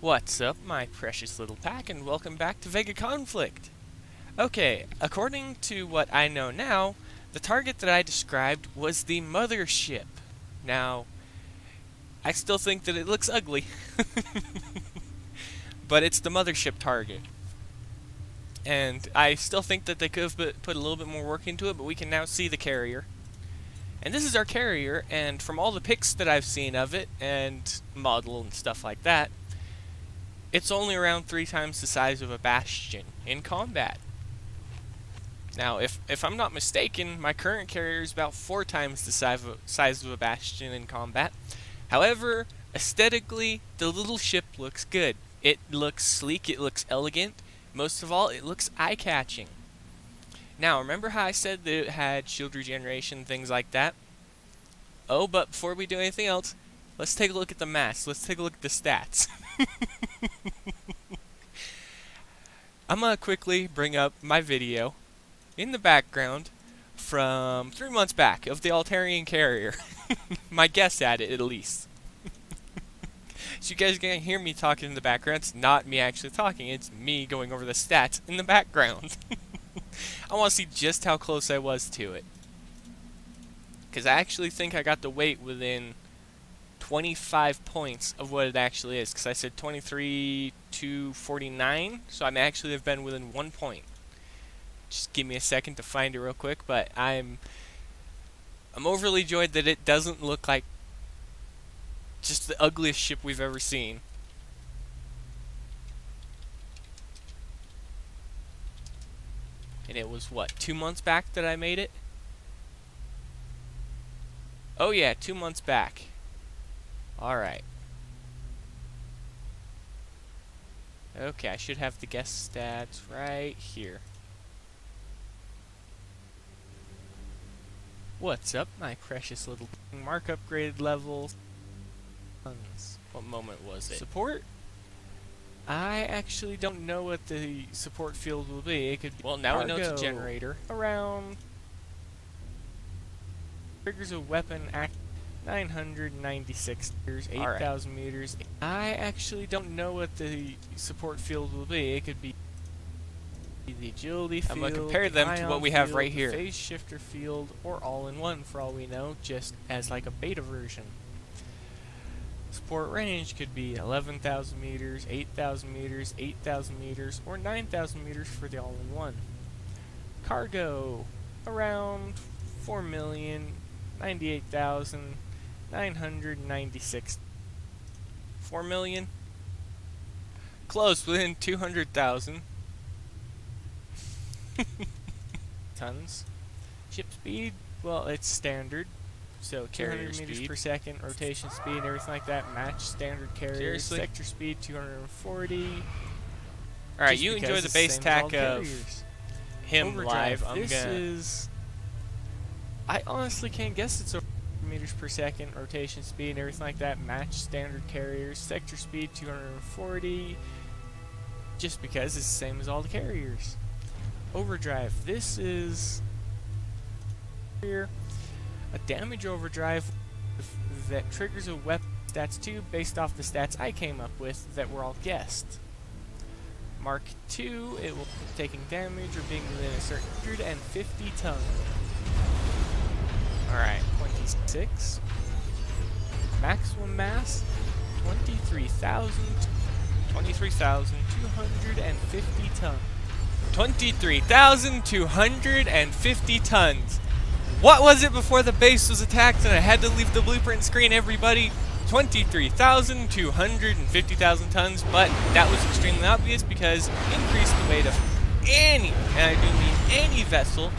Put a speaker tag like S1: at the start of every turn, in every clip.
S1: What's up, my precious little pack, and welcome back to VEGA Conflict. Okay, according to what I know now, the target that I described was the Mothership. Now, I still think that it looks ugly, but it's the Mothership target. And I still think that they could have put a little bit more work into it, but we can now see the carrier. And this is our carrier, and from all the pics that I've seen of it, and model and stuff like that, it's only around 3 times the size of a Bastion in combat. Now, if I'm not mistaken, my current carrier is about 4 times the size of a Bastion in combat. However, aesthetically, the little ship looks good. It looks sleek, it looks elegant. Most of all, it looks eye-catching. Now, remember how I said that it had shield regeneration, things like that? Oh, but before we do anything else, let's take a look at the mass. Let's take a look at the stats. I'm going to quickly bring up my video in the background from 3 months back of the Altarian carrier. My guess at it, at least. So you guys are going to hear me talking in the background. It's not me actually talking. It's me going over the stats in the background. I want to see just how close I was to it. Because I actually think I got the weight within 25 points of what it actually is. Because I said 23 to 49. So I actually have been within 1 point. Just give me a second to find it real quick. But I'm overly joyed that it doesn't look like just the ugliest ship we've ever seen. And it was, what, 2 months back that I made it? Oh yeah, 2 months back. Alright. Okay, I should have the guest stats right here. What's up, my precious little mark upgraded level? What moment was it? Support? I actually don't know what the support field will be. It could be, well, now we know it's a generator. Around triggers a weapon act 996 meters, 8,000 meters. I actually don't know what the support field will be. It could be the agility field. I'm going to compare them to what we have right here. Phase shifter field, or all in one for all we know, just as like a beta version. Support range could be 11,000 meters, 8,000 meters, 8,000 meters, or 9,000 meters for the all-in-one. Cargo, around 4,098,996. 4 million? Close, within 200,000. Tons. Ship speed, well, it's standard. So 200 meters per second, rotation speed, and everything like that. Match standard carrier. Sector speed 240. All right, you enjoy the base tack of him live. I honestly can't guess it's over meters per second, rotation speed, and everything like that. Match standard carriers. Sector speed 240. Just because it's the same as all the carriers. Overdrive. This is here. A damage overdrive that triggers a weapon stats 2 based off the stats I came up with that were all guessed. Mark 2, it will be taking damage or being within a certain 150 ton. Alright, 26. Maximum mass, 23,250 tons. 23,250 tons. What was it before the base was attacked and I had to leave the blueprint screen, everybody? 23,250,000 tons, but that was extremely obvious because increased the weight of any, and I do mean any vessel,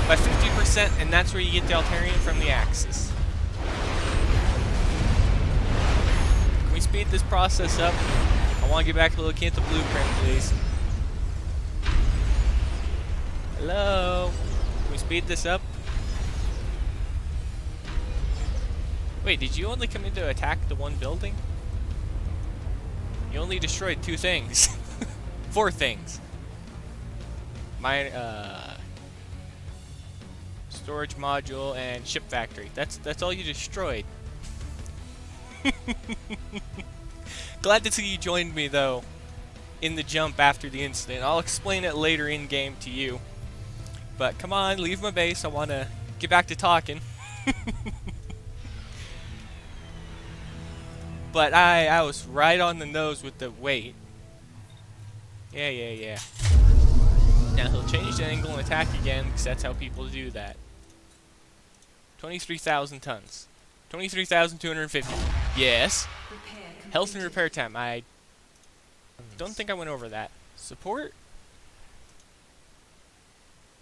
S1: by 50%, and that's where you get the Altarian from the Axis. Can we speed this process up? I want to get back a little looking at the blueprint, please. Hello? Can we speed this up? Wait, did you only come in to attack the one building? You only destroyed 2 things. 4 things. My, storage module and ship factory. That's all you destroyed. Glad to see you joined me, though, in the jump after the incident. I'll explain it later in-game to you. But come on, leave my base. I want to get back to talking. But I was right on the nose with the weight. Yeah. Now he'll change the angle and attack again, because that's how people do that. 23,000 tons. 23,250. Yes. Health and repair time. I don't think I went over that. Support?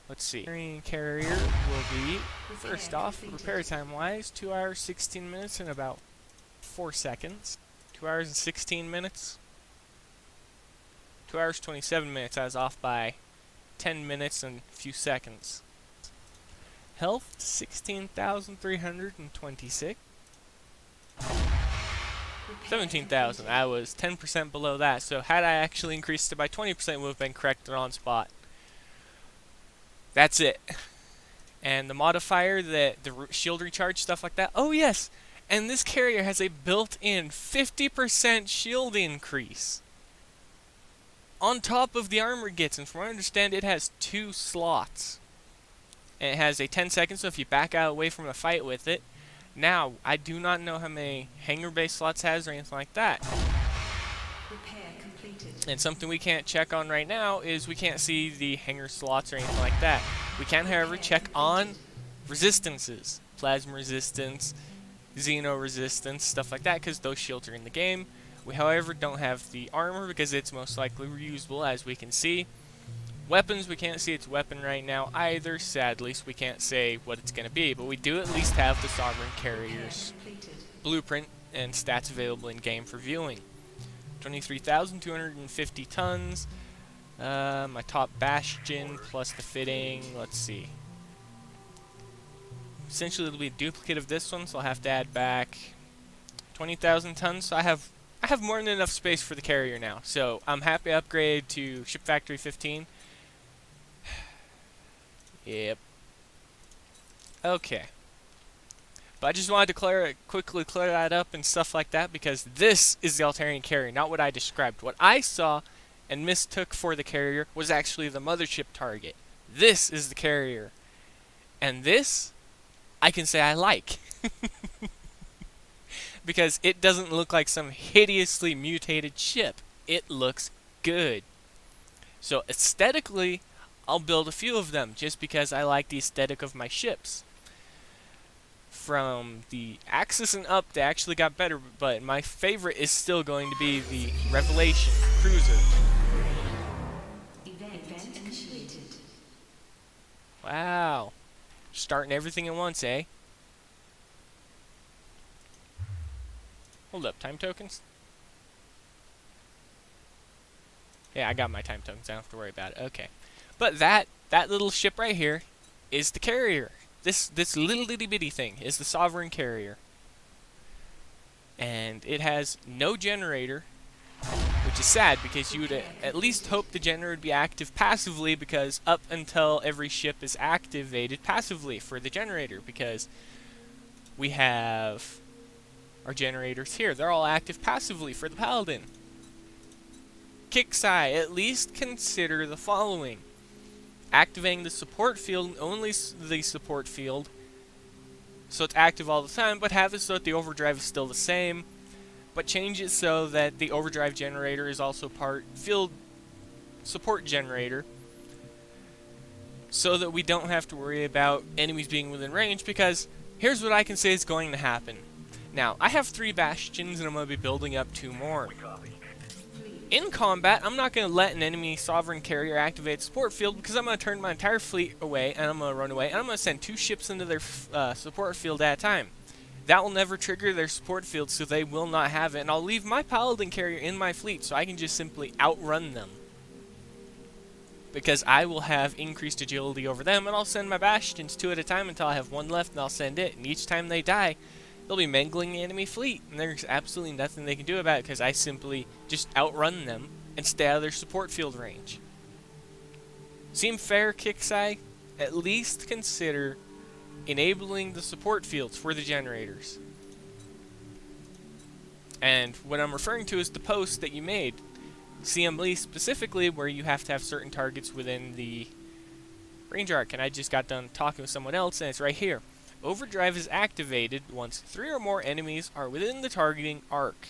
S1: Let's see. Carrier will be, first off, repair time wise, 2 hours, 16 minutes, and about 4 seconds. 2 hours and 16 minutes. 2 hours, 27 minutes. I was off by 10 minutes and a few seconds. Health, 16,326. 17,000. I was 10% below that, so had I actually increased it by 20%, it would have been corrected on spot. That's it. And the modifier, the shield recharge, stuff like that. Oh yes! And this carrier has a built-in 50% shield increase on top of the armor gets, and from what I understand, it has 2 slots. And it has a 10 seconds, so if you back out away from the fight with it. Now, I do not know how many hangar base slots it has or anything like that.
S2: Repair completed.
S1: And something we can't check on right now is we can't see the hangar slots or anything like that. We can, however, check on resistances. Plasma resistance, Xeno resistance, stuff like that, because those shields are in the game. We, however, don't have the armor because it's most likely reusable, as we can see. Weapons, we can't see its weapon right now either, sadly, so we can't say what it's going to be. But we do at least have the Sovereign Carrier's blueprint and stats available in-game for viewing. 23,250 tons. My top bastion plus the fitting, let's see. Essentially, it'll be a duplicate of this one, so I'll have to add back 20,000 tons. So I have more than enough space for the carrier now. So I'm happy to upgrade to Ship Factory 15. Yep. Okay. But I just wanted to quickly clear that up and stuff like that, because this is the Altarian carrier, not what I described. What I saw and mistook for the carrier was actually the mothership target. This is the carrier. And this, I can say I like. Because it doesn't look like some hideously mutated ship. It looks good. So aesthetically, I'll build a few of them just because I like the aesthetic of my ships. From the Axis and up, they actually got better, but my favorite is still going to be the Revelation Cruiser.
S2: Event initiated.
S1: Wow. Starting everything at once, eh? Hold up, time tokens? Yeah, I got my time tokens. I don't have to worry about it. Okay. But that little ship right here is the carrier. This little itty bitty thing is the Sovereign Carrier. And it has no generator, which is sad because you would at least hope the generator would be active passively, because up until every ship is activated passively for the generator, because we have our generators here. They're all active passively for the Paladin. Kixai, at least consider the following. Activating the support field, only the support field, so it's active all the time, but have it so that the overdrive is still the same, but change it so that the overdrive generator is also part field support generator, so that we don't have to worry about enemies being within range, because here's what I can say is going to happen. Now, I have 3 bastions, and I'm going to be building up 2 more. In combat, I'm not going to let an enemy Sovereign Carrier activate the support field, because I'm going to turn my entire fleet away, and I'm going to run away, and I'm going to send 2 ships into their support field at a time. That will never trigger their support field, so they will not have it, and I'll leave my Paladin Carrier in my fleet, so I can just simply outrun them. Because I will have increased agility over them, and I'll send my bastions 2 at a time until I have 1 left, and I'll send it, and each time they die, they'll be mangling the enemy fleet, and there's absolutely nothing they can do about it, because I simply just outrun them and stay out of their support field range. Seem fair, Kixai? At least consider enabling the support fields for the generators. And what I'm referring to is the post that you made, CMLE specifically, where you have to have certain targets within the range arc. And I just got done talking with someone else, and it's right here. Overdrive is activated once 3 or more enemies are within the targeting arc,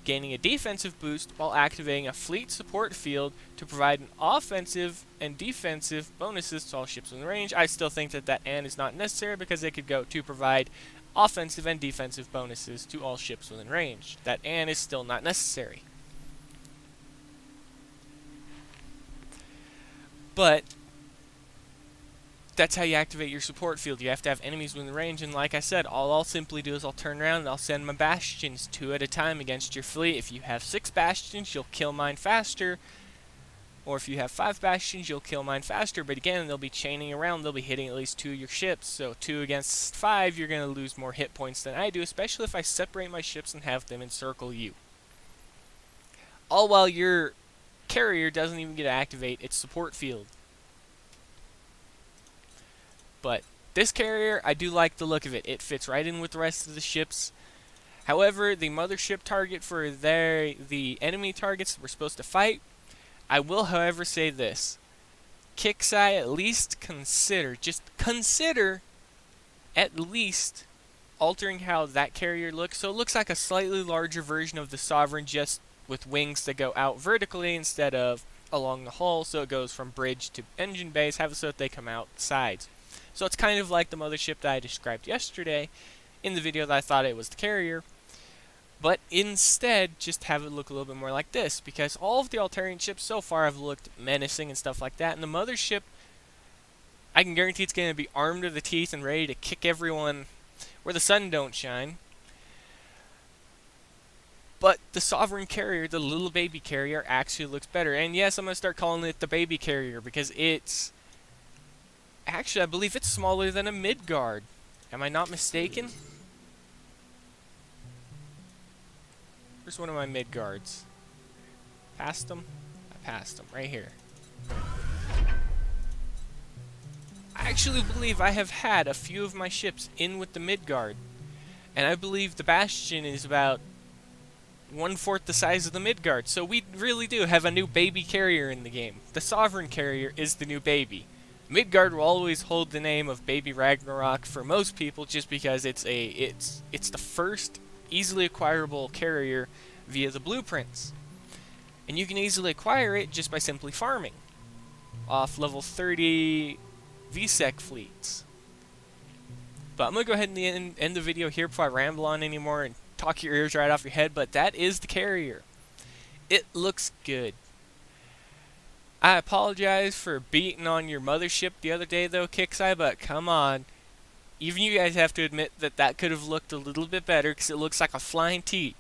S1: gaining a defensive boost while activating a fleet support field to provide an offensive and defensive bonuses to all ships within range. I still think that "and" is not necessary because they could go to provide offensive and defensive bonuses to all ships within range. That "and" is still not necessary. But that's how you activate your support field. You have to have enemies within range, and like I said, all I'll simply do is I'll turn around and I'll send my bastions 2 at a time against your fleet. If you have 6 bastions, you'll kill mine faster. Or if you have 5 bastions, you'll kill mine faster. But again, they'll be chaining around. They'll be hitting at least 2 of your ships. So 2 against 5, you're going to lose more hit points than I do, especially if I separate my ships and have them encircle you. All while your carrier doesn't even get to activate its support field. But this carrier, I do like the look of it. It fits right in with the rest of the ships. However, the mothership target for the enemy targets we're supposed to fight, I will, however, say this. Kixeye, at least consider, just consider at least altering how that carrier looks. So it looks like a slightly larger version of the Sovereign, just with wings that go out vertically instead of along the hull. So it goes from bridge to engine base, have it so that they come out sides. So it's kind of like the mothership that I described yesterday in the video that I thought it was the carrier. But instead, just have it look a little bit more like this, because all of the Altarian ships so far have looked menacing and stuff like that. And the mothership, I can guarantee it's going to be armed to the teeth and ready to kick everyone where the sun don't shine. But the Sovereign carrier, the little baby carrier, actually looks better. And yes, I'm going to start calling it the baby carrier, because it's... Actually, I believe it's smaller than a Midgard. Am I not mistaken? Where's one of my Midgards? Passed them? I passed them. Right here. I actually believe I have had a few of my ships in with the Midgard. And I believe the Bastion is about 1/4 the size of the Midgard. So we really do have a new baby carrier in the game. The Sovereign carrier is the new baby. Midgard will always hold the name of Baby Ragnarok for most people, just because it's the first easily acquirable carrier via the blueprints. And you can easily acquire it just by simply farming off level 30 VSEC fleets. But I'm going to go ahead and end the video here before I ramble on anymore and talk your ears right off your head, but that is the carrier. It looks good. I apologize for beating on your mothership the other day, though, Kixeye, but come on. Even you guys have to admit that that could have looked a little bit better, because it looks like a flying T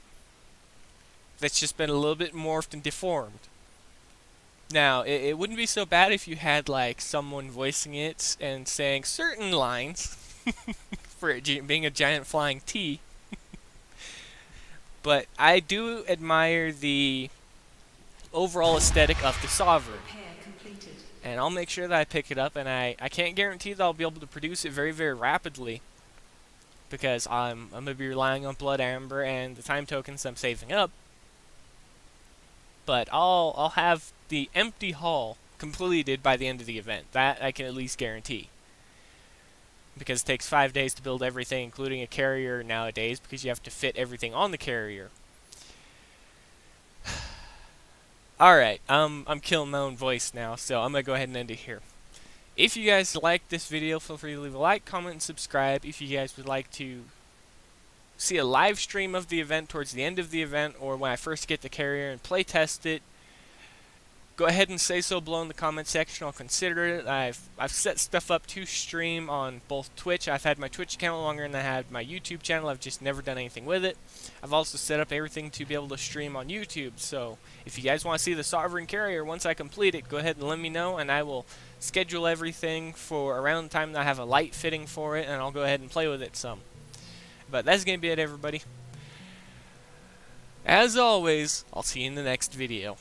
S1: that's just been a little bit morphed and deformed. Now, it wouldn't be so bad if you had, like, someone voicing it and saying certain lines for it being a giant flying T. But I do admire the overall aesthetic of the Sovereign.
S2: Repair completed.
S1: And I'll make sure that I pick it up, and I can't guarantee that I'll be able to produce it very, very rapidly, because I'm going to be relying on Blood Amber and the time tokens I'm saving up. But I'll have the empty hull completed by the end of the event. That I can at least guarantee. Because it takes 5 days to build everything, including a carrier nowadays, because you have to fit everything on the carrier. Alright, I'm killing my own voice now, so I'm going to go ahead and end it here. If you guys liked this video, feel free to leave a like, comment, and subscribe. If you guys would like to see a live stream of the event towards the end of the event, or when I first get the carrier and play test it, go ahead and say so below in the comment section. I'll consider it. I've set stuff up to stream on both Twitch. I've had my Twitch account longer than I had my YouTube channel. I've just never done anything with it. I've also set up everything to be able to stream on YouTube. So if you guys want to see the Sovereign carrier once I complete it, go ahead and let me know, and I will schedule everything for around the time that I have a light fitting for it, and I'll go ahead and play with it some. But that's going to be it, everybody. As always, I'll see you in the next video.